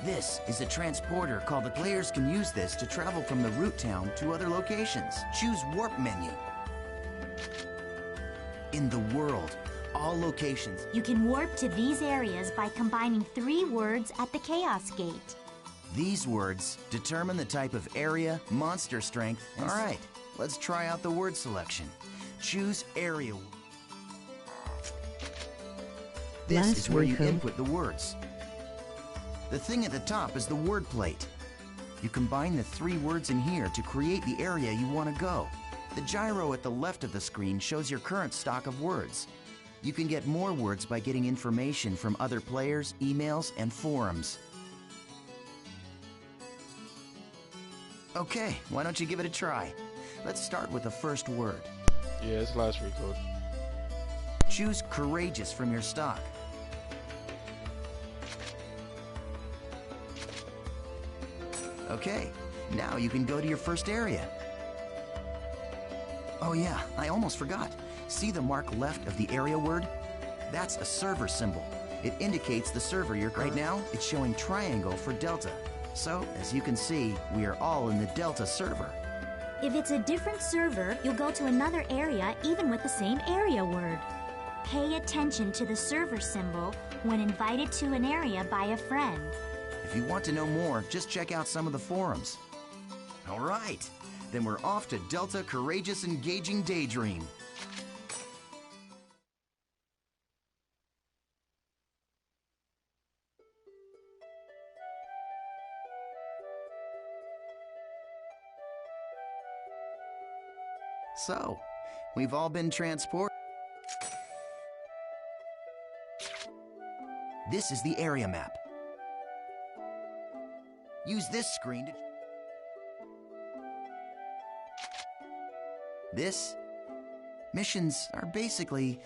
This is a transporter called the players can use this to travel from the root town to other locations. Choose Warp menu. In the world, all locations. You can warp to these areas by combining 3 words at the Chaos Gate. These words determine the type of area, monster strength. All right, let's try out the word selection. Choose area. This is where you input the words. The thing at the top is the word plate. You combine the 3 words in here to create the area you want to go. The gyro at the left of the screen shows your current stock of words. You can get more words by getting information from other players, emails, and forums. Okay, why don't you give it a try? Let's start with the first word. Yeah, it's last record. Choose courageous from your stock. Okay, now you can go to your first area. Oh yeah, I almost forgot. See the mark left of the area word? That's a server symbol. It indicates the server you're right now. It's showing triangle for Delta. So, as you can see, we are all in the Delta server. If it's a different server, you'll go to another area even with the same area word. Pay attention to the server symbol when invited to an area by a friend. If you want to know more, just check out some of the forums. All right, then we're off to Delta Courageous Engaging Daydream. So, we've all been transported. This is the area map. Use this screen to... Missions are basically,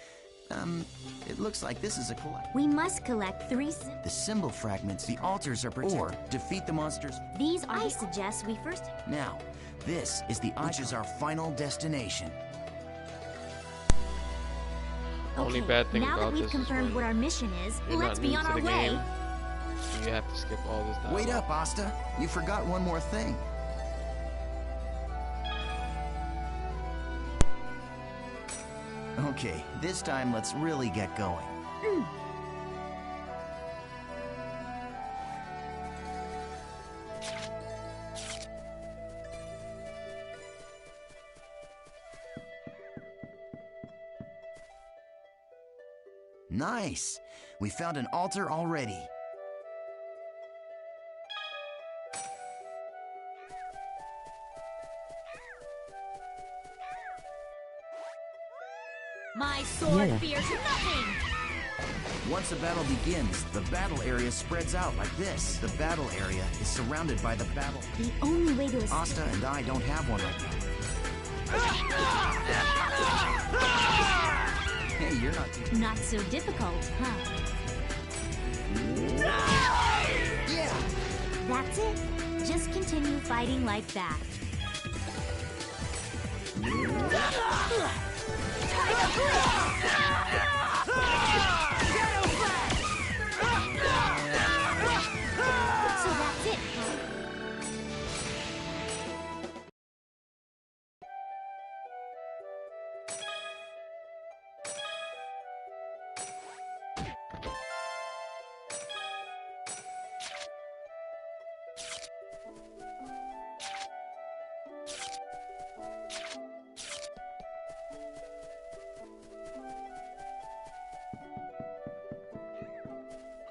it looks like this is a collect. We must collect 3 The symbol fragments, the altars are protected. Or defeat the monsters. These are... I suggest we first... Now, this is the which is our final destination. Only bad thing now about that we've this confirmed is what our mission is, let's be on our way. You have to skip all this dialogue. Wait up, Asta. You forgot one more thing. Okay, this time let's really get going. Nice! We found an altar already. My sword fears nothing! Once a battle begins, the battle area spreads out like this. The battle area is surrounded by the battle. The only way to... Asta and I don't have one right now. Hey, you're not too... Not so difficult, huh? Yeah! That's it. Just continue fighting like that. So that's it, huh?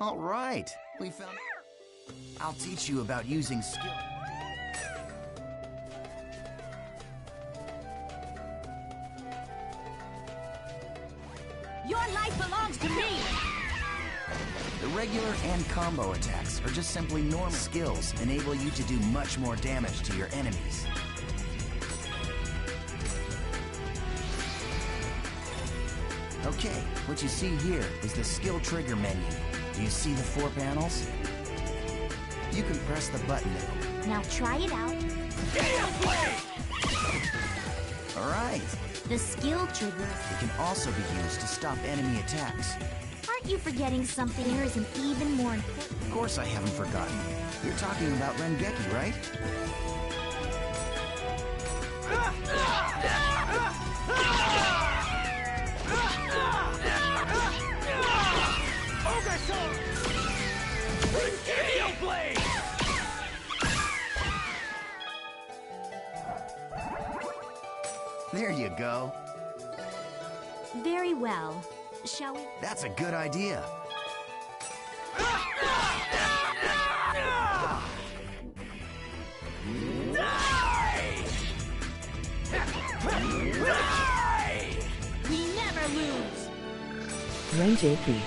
All right, we found... I'll teach you about using skill. Your life belongs to me! The regular and combo attacks are just simply normal skills, enable you to do much more damage to your enemies. Okay, what you see here is the skill trigger menu. Do you see the 4 panels? You can press the button. Now try it out. All right. The skill trigger. It can also be used to stop enemy attacks. Aren't you forgetting something here isn't even more important? Of course I haven't forgotten. You're talking about Rengeki, right? There you go. Very well. Shall we? That's a good idea. We never lose! Rengeki.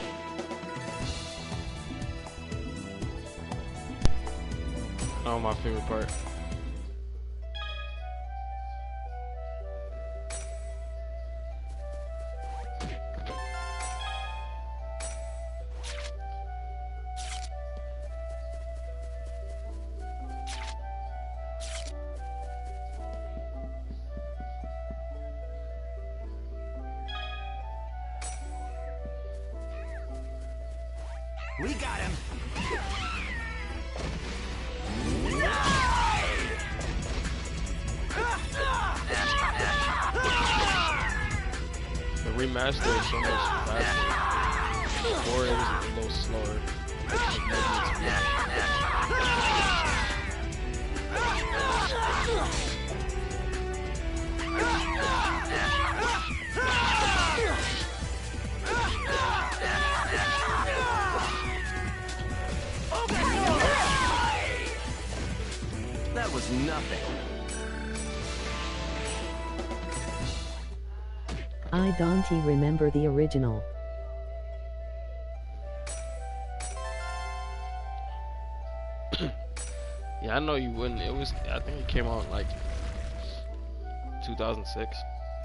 Oh, my favorite part. We got him. The remaster is so much faster. Before it was a little slower. That was nothing. I don't remember the original. Yeah, I know you wouldn't. It was, I think it came out in like 2006.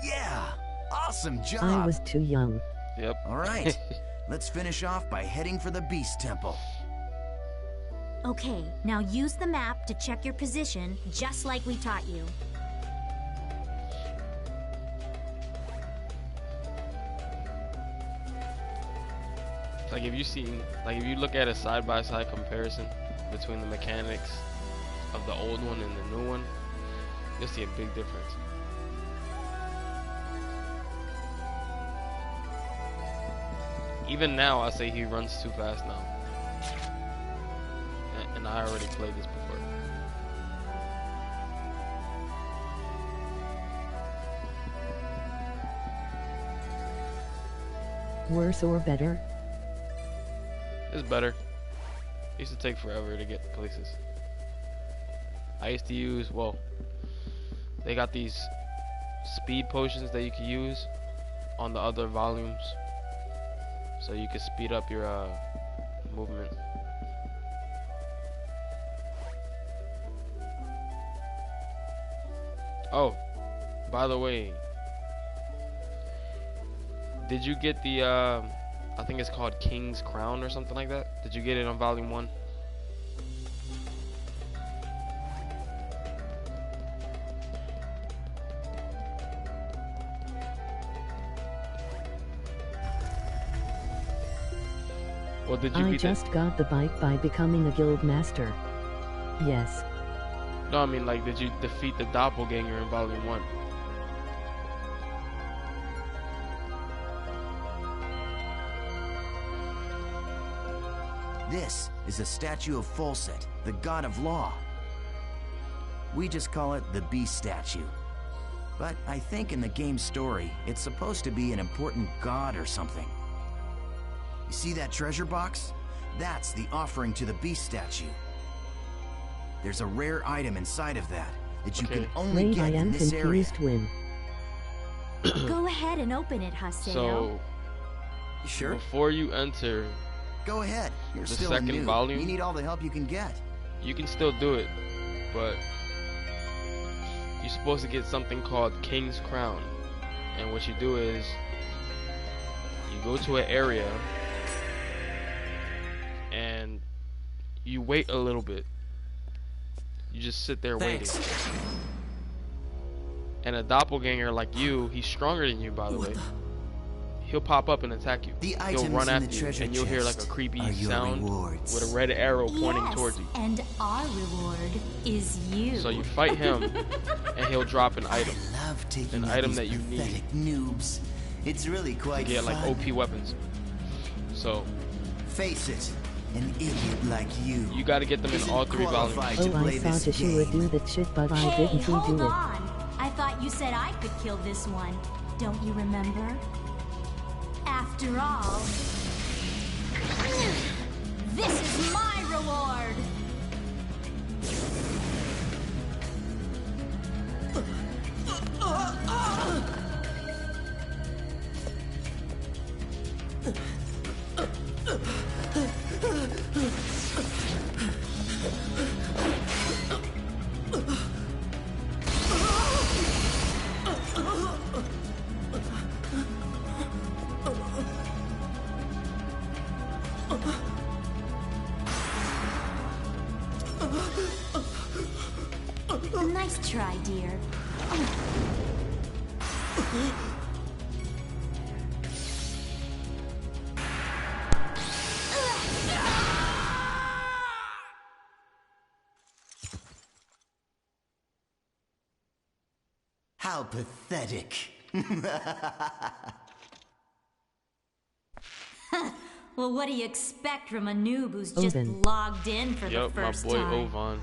Yeah, awesome job. I was too young. Yep. All right, let's finish off by heading for the Beast Temple. Okay, now use the map to check your position, just like we taught you. Like if you look at a side-by-side comparison between the mechanics of the old one and the new one, you'll see a big difference. Even now, I say he runs too fast now. And I already played this before. Worse or better? It's better. It used to take forever to get places. I used to use, well, they got these speed potions that you can use on the other volumes, so you can speed up your movement. Oh, by the way, did you get the I think it's called King's Crown or something like that? Did you get it on volume 1? Well, did you I beat just got the bike by becoming a guild master. Yes. No, I mean, like, did you defeat the doppelganger in volume 1? This is a statue of Folset, the god of law. We just call it the Beast statue. But I think in the game's story, it's supposed to be an important god or something. You see that treasure box? That's the offering to the Beast statue. There's a rare item inside of that you can only Wait, I get in am this area. confused when. Go ahead and open it, Haseo. So, You sure? before you enter, Go ahead. You're The still second new. volume? You need all the help you can get. you can still do it, but you're supposed to get something called King's Crown. And what you do is, you go to an area, and you wait a little bit. You just sit there waiting. And a doppelganger like you, he's stronger than you, by the way. he'll pop up and attack you. The He'll items run in the after you, treasure and you'll hear like a chest creepy are your sound rewards. with a red arrow pointing Yes, towards you. and our reward is you. So you fight him, and he'll drop an item. I love taking An out item these that you pathetic noobs. It's really You quite get fun. like OP weapons. So Face it, an idiot like you. you got to get them in isn't all 3 volumes. qualified to Oh, play I this thought you would game. do that shit, but I Hey, didn't hold do it. on. I thought you said I could kill this one. Don't you remember? After all, this is my reward. Nice try, dear. How pathetic. Well, what do you expect from a noob who's just Oven. logged in for the Yup, my first boy time? Ovan.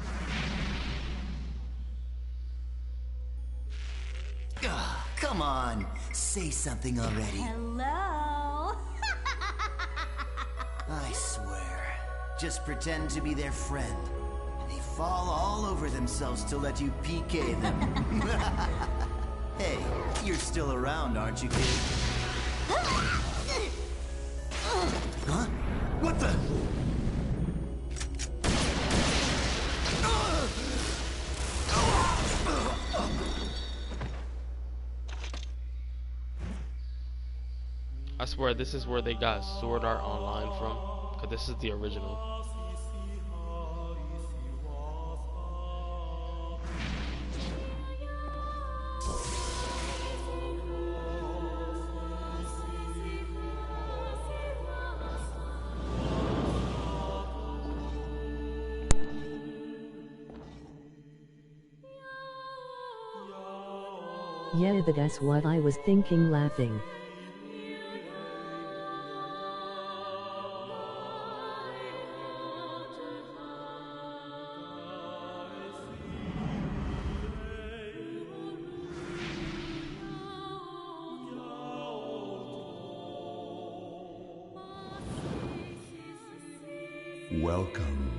Ugh, come on, say something already. Hello? I swear. Just pretend to be their friend. They fall all over themselves to let you PK them. Hey, you're still around, aren't you, kid? Huh? What the? I swear this is where they got Sword Art Online from, cause this is the original. Yeah, that's what I was thinking, laughing. Welcome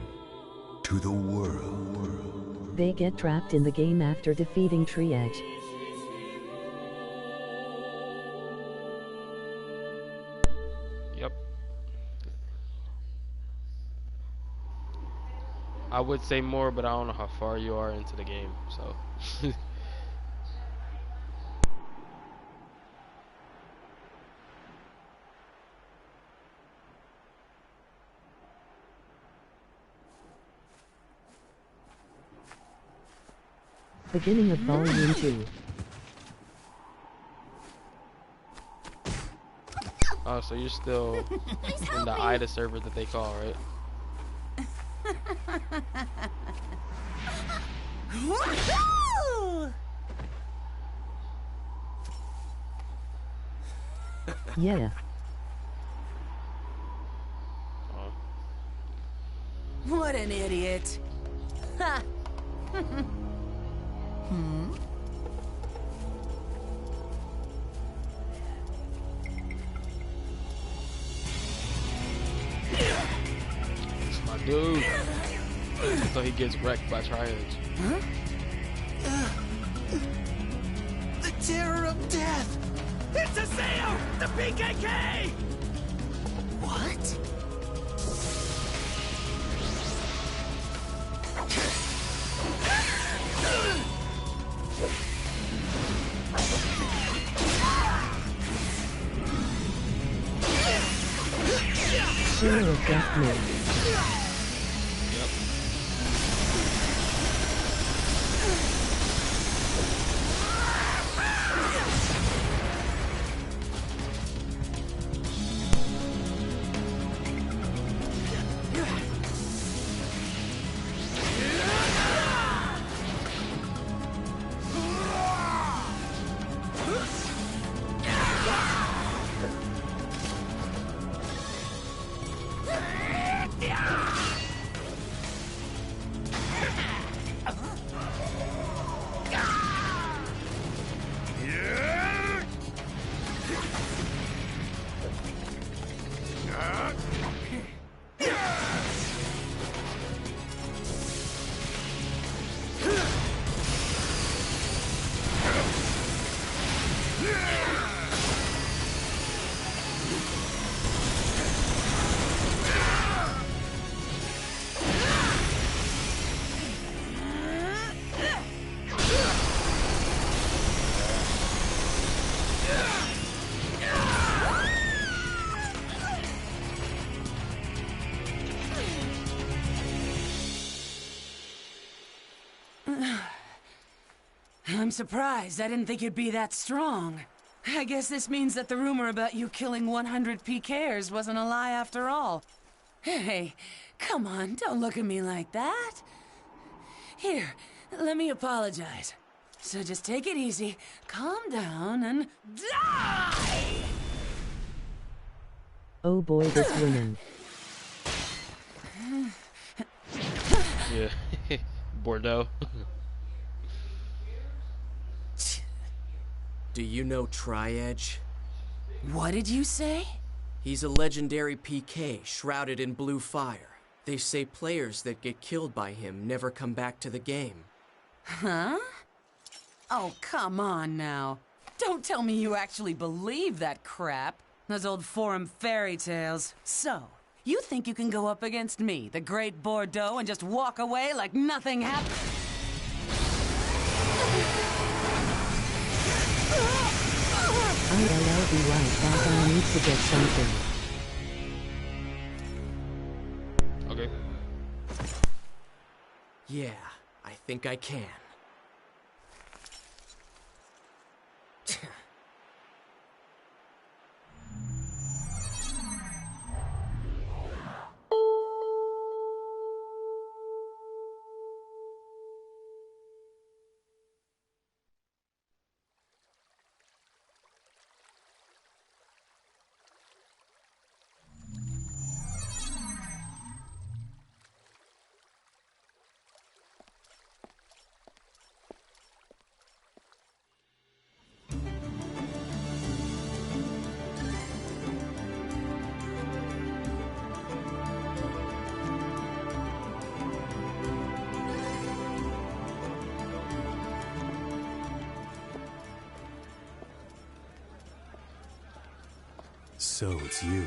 to the world. They get trapped in the game after defeating Triage. Yep. I would say more, but I don't know how far you are into the game, so. Beginning of Volume 2. Oh, so you're still in the IDA server that they call, right? Yeah. Oh. What an idiot. Ha. It's my dude. So he gets wrecked by Triage. The terror of death! It's a sale! The PKK! What? Hero of Death Mode. Yep. I'm surprised. I didn't think you'd be that strong. I guess this means that the rumor about you killing 100 PKers wasn't a lie after all. Hey, come on, don't look at me like that. Here, let me apologize. So just take it easy, calm down, and die! Oh boy, this woman. Yeah. Bordeaux. Do you know Tri-Edge? What did you say? He's a legendary PK shrouded in blue fire. They say players that get killed by him never come back to the game. Huh? Oh, come on now. Don't tell me you actually believe that crap. Those old forum fairy tales. So, you think you can go up against me, the great Bordeaux, and just walk away like nothing happened? I'll be right back. I need to get something. Okay. Yeah, I think I can. So it's you.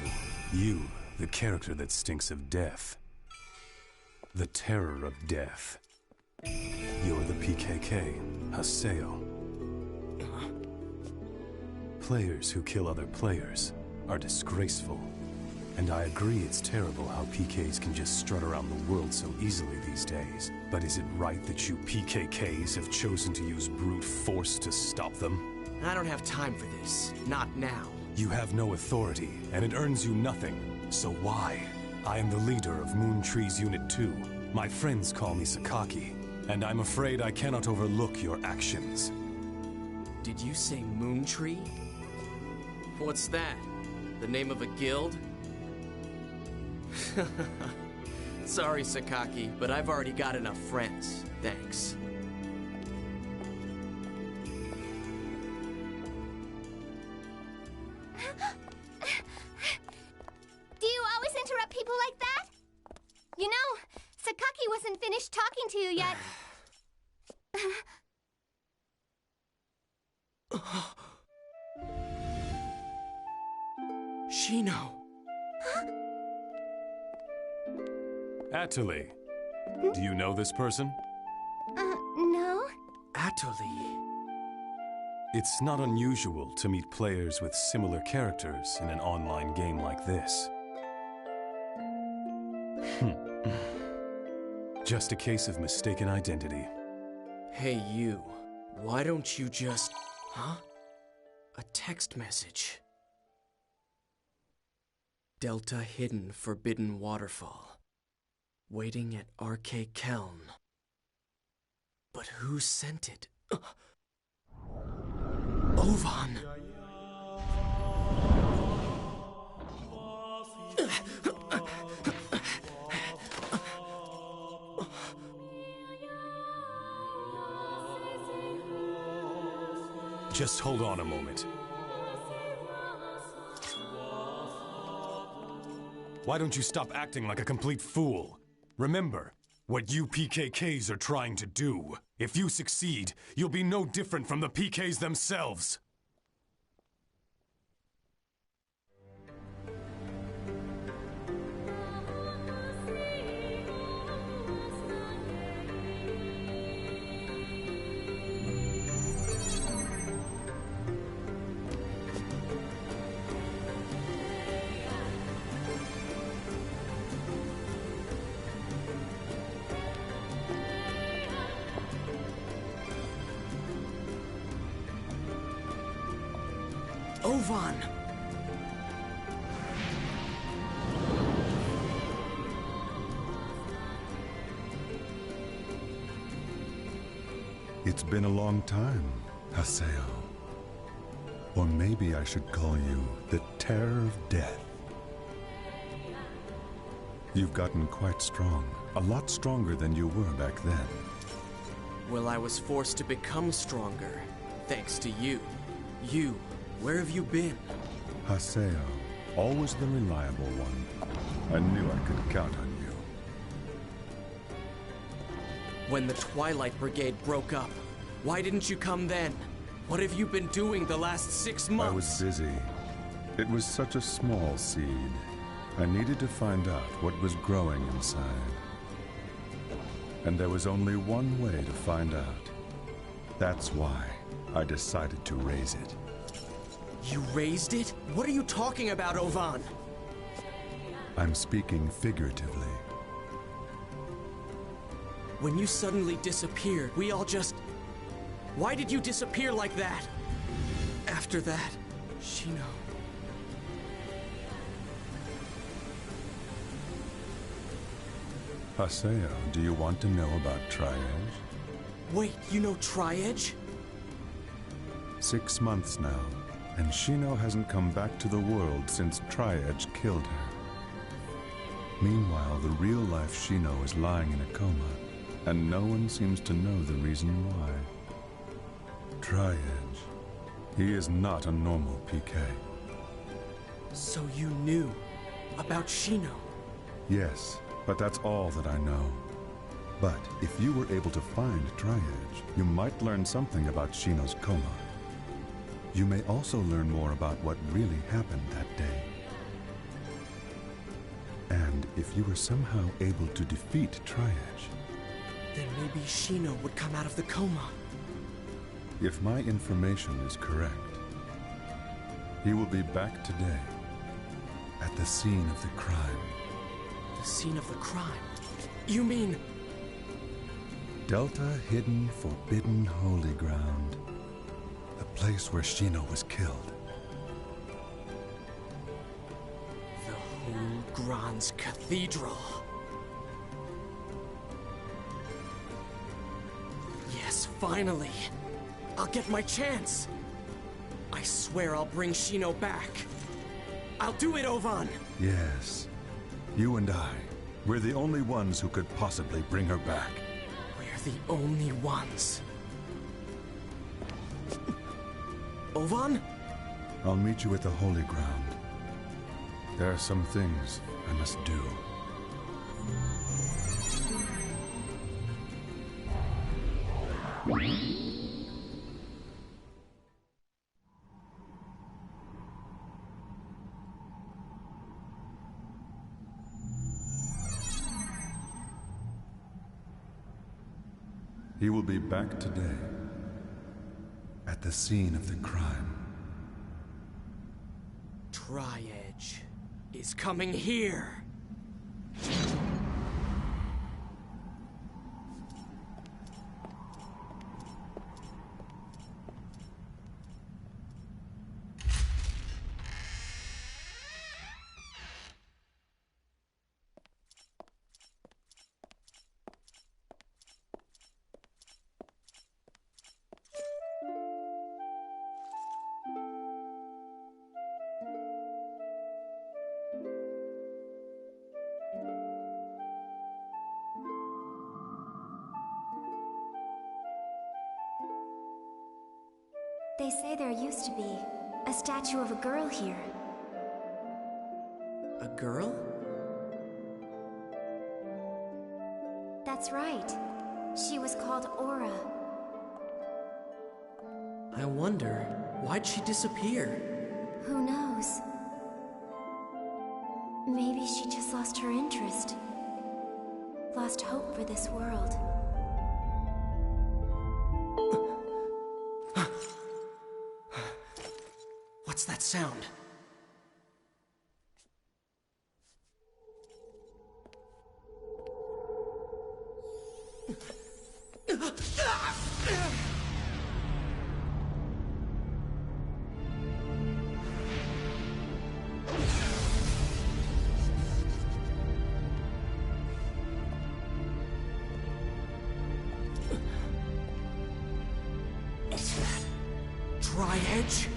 You, the character that stinks of death. The terror of death. You're the PKK, Haseo. Players who kill other players are disgraceful. And I agree it's terrible how PKs can just strut around the world so easily these days. But is it right that you PKKs have chosen to use brute force to stop them? I don't have time for this. Not now. You have no authority, and it earns you nothing. So why? I am the leader of Moon Tree's Unit 2. My friends call me Sakaki, and I'm afraid I cannot overlook your actions. Did you say Moon Tree? What's that? The name of a guild? Sorry, Sakaki, but I've already got enough friends. Thanks. Do you always interrupt people like that? You know, Sakaki wasn't finished talking to you yet. Shino. Atali, do you know this person? No? Atali. It's not unusual to meet players with similar characters in an online game like this. Just a case of mistaken identity. Hey, you. Why don't you just... Huh? A text message. Delta Hidden Forbidden Waterfall. Waiting at RK Keln. But who sent it? Ovan! Just hold on a moment. Why don't you stop acting like a complete fool? Remember what you PKKs are trying to do. If you succeed, you'll be no different from the PKs themselves. Ovan! It's been a long time, Haseo. Or maybe I should call you the Terror of Death. You've gotten quite strong, a lot stronger than you were back then. Well, I was forced to become stronger, thanks to you. You, where have you been? Haseo, always the reliable one. I knew I could count on you. When the Twilight Brigade broke up, why didn't you come then? What have you been doing the last 6 months? I was busy. It was such a small seed. I needed to find out what was growing inside. And there was only one way to find out. That's why I decided to raise it. You raised it? What are you talking about, Ovan? I'm speaking figuratively. When you suddenly disappeared, we all just... Why did you disappear like that? After that, Shino... Haseo, do you want to know about Tri-Edge? Wait, you know Tri-Edge? 6 months now, and Shino hasn't come back to the world since Tri-Edge killed her. Meanwhile, the real-life Shino is lying in a coma, and no one seems to know the reason why. Tri-Edge. He is not a normal PK. So you knew about Shino? Yes, but that's all that I know. But if you were able to find Tri-Edge, you might learn something about Shino's coma. You may also learn more about what really happened that day. And if you were somehow able to defeat Tri-Edge, then maybe Shino would come out of the coma. If my information is correct, he will be back today at the scene of the crime. The scene of the crime? You mean... Delta Hidden Forbidden Holy Ground. The place where Shino was killed. The Hulgran's Cathedral. Yes, finally! I'll get my chance! I swear I'll bring Shino back. I'll do it, Ovan! Yes. You and I. We're the only ones who could possibly bring her back. We're the only ones. Ovan? I'll meet you at the Holy Ground. There are some things I must do. He will be back today, at the scene of the crime. Tri-Edge is coming here! They say there used to be a statue of a girl here. A girl? That's right. She was called Aura. I wonder, why'd she disappear? Who knows? Maybe she just lost her interest. Lost hope for this world. What's that sound? Tri-Edge?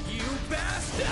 You bastard!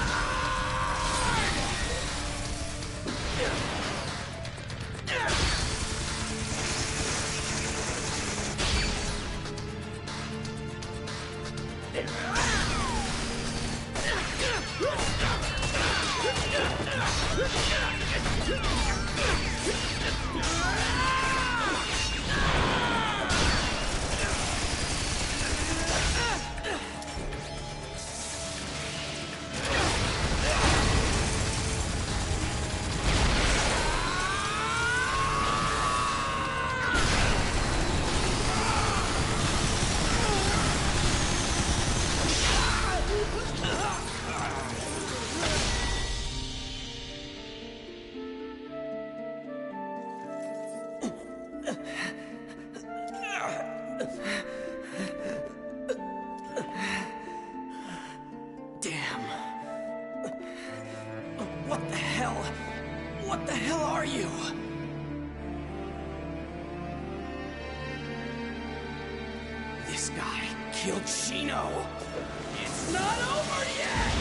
Damn. What the hell? What the hell are you? This guy killed Shino. It's not over yet!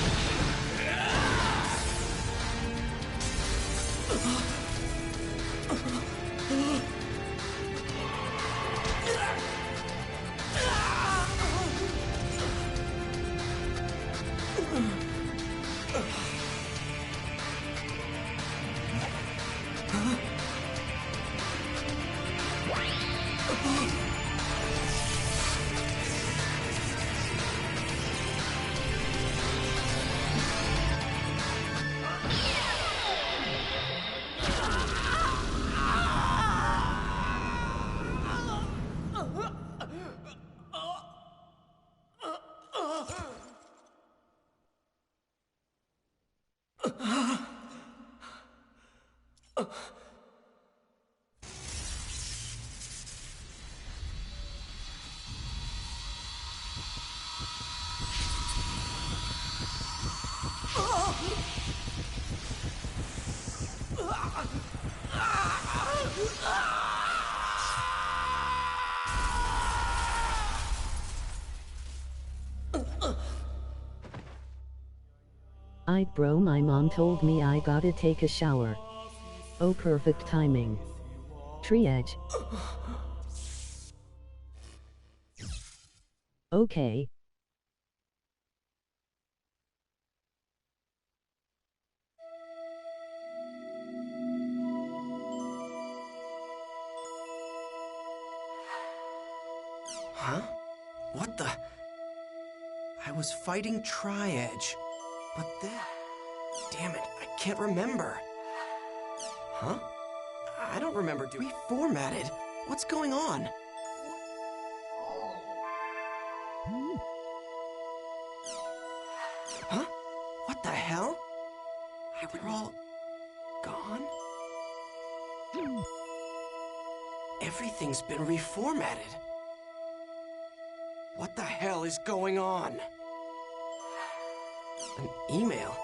Bro, my mom told me I gotta take a shower. Oh, perfect timing. Tri-Edge. Okay. Huh? What the? I was fighting Tri-Edge, but then... Damn it, I can't remember. Huh? I don't remember doing... Reformatted? What's going on? Huh? What the hell? They're all... gone? Everything's been reformatted. What the hell is going on? An email?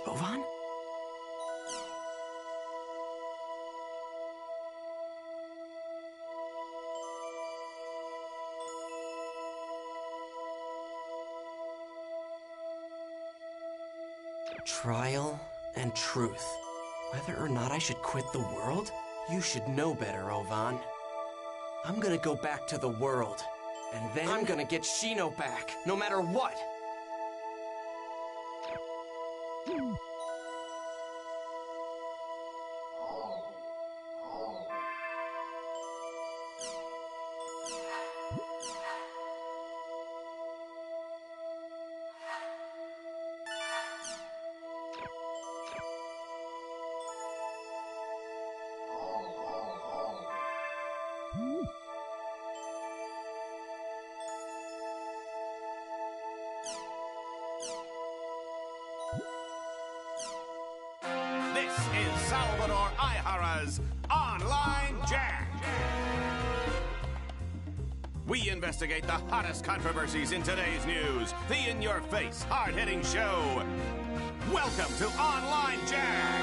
Ovan? Trial and truth. Whether or not I should quit the world? You should know better, Ovan. I'm gonna go back to the world, and then I'm gonna get Shino back, no matter what! This is Salvador Aihara's Online Jam. We investigate the hottest controversies in today's news. The in-your-face, hard-hitting show. Welcome to Online Jack.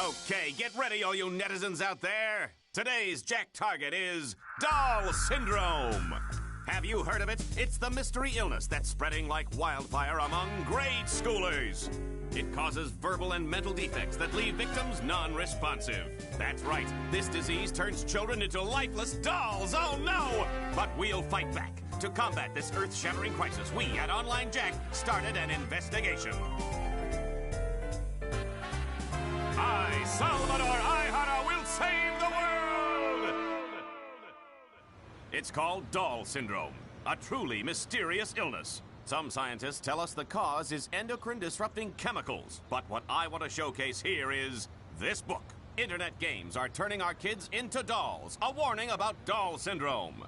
Okay, get ready, all you netizens out there. Today's Jack target is Doll Syndrome. Have you heard of it? It's the mystery illness that's spreading like wildfire among grade schoolers. It causes verbal and mental defects that leave victims non-responsive. That's right, this disease turns children into lifeless dolls. Oh no! But we'll fight back. To combat this earth-shattering crisis, we at Online Jack started an investigation. I, Salvador Ihara, will save the world! It's called Doll Syndrome, a truly mysterious illness. Some scientists tell us the cause is endocrine-disrupting chemicals, but what I want to showcase here is this book. Internet games are turning our kids into dolls, a warning about Doll Syndrome.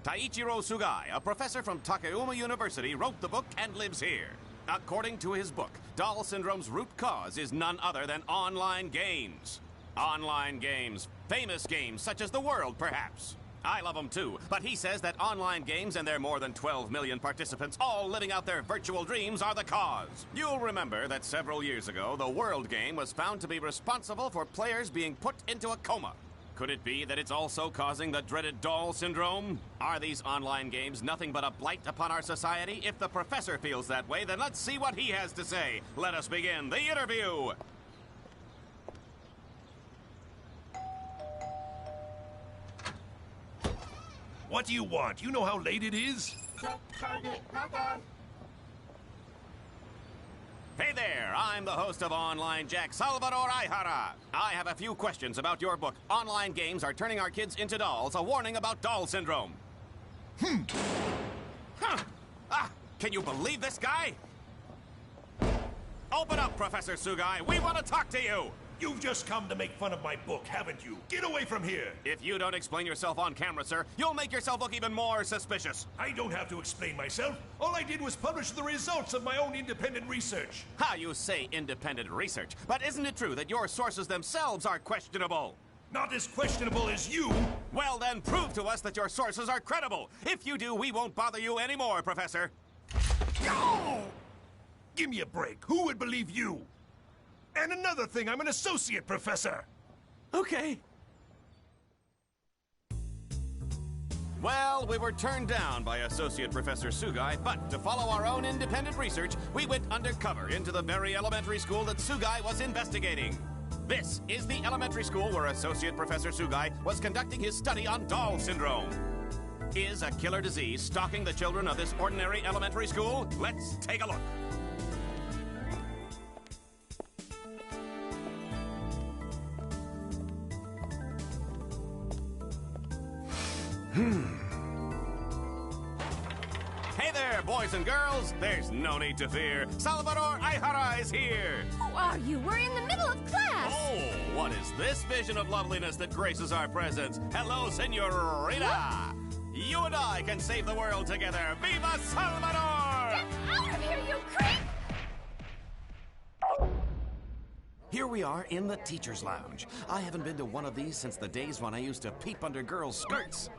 Taiichiro Sugai, a professor from Takayama University, wrote the book and lives here. According to his book, Doll Syndrome's root cause is none other than online games. Online games, famous games such as The World, perhaps. I love them too, but he says that online games and their more than 12 million participants all living out their virtual dreams are the cause. You'll remember that several years ago, the World game was found to be responsible for players being put into a coma. Could it be that it's also causing the dreaded Doll Syndrome? Are these online games nothing but a blight upon our society? If the professor feels that way, then let's see what he has to say. Let us begin the interview. What do you want? You know how late it is? Hey there, I'm the host of Online Jack, Salvador Ihara. I have a few questions about your book, Online Games Are Turning Our Kids into Dolls, a warning about Doll Syndrome. Can you believe this guy? Open up, Professor Sugai. We want to talk to you. You've just come to make fun of my book, haven't you? Get away from here! If you don't explain yourself on camera, sir, you'll make yourself look even more suspicious. I don't have to explain myself. All I did was publish the results of my own independent research. How you say independent research, but isn't it true that your sources themselves are questionable? Not as questionable as you! Well then, prove to us that your sources are credible. If you do, we won't bother you anymore, Professor. Oh! Give me a break. Who would believe you? And another thing, I'm an associate professor. Okay. Well, we were turned down by Associate Professor Sugai, but to follow our own independent research, we went undercover into the very elementary school that Sugai was investigating. This is the elementary school where Associate Professor Sugai was conducting his study on Doll Syndrome. Is a killer disease stalking the children of this ordinary elementary school? Let's take a look. Hey there, boys and girls. There's no need to fear. Salvador Ihara is here. Who are you? We're in the middle of class. Oh, what is this vision of loveliness that graces our presence? Hello, senorita. What? You and I can save the world together. Viva Salvador! Get out of here, you creep! Here we are in the teacher's lounge. I haven't been to one of these since the days when I used to peep under girls' skirts.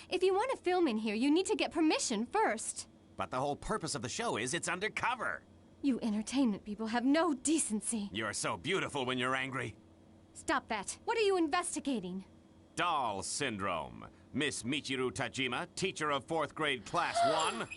If you want to film in here, you need to get permission first. But the whole purpose of the show is it's undercover. You entertainment people have no decency. You're so beautiful when you're angry. Stop that. What are you investigating? Doll Syndrome. Miss Michiru Tajima, teacher of 4th grade class 1.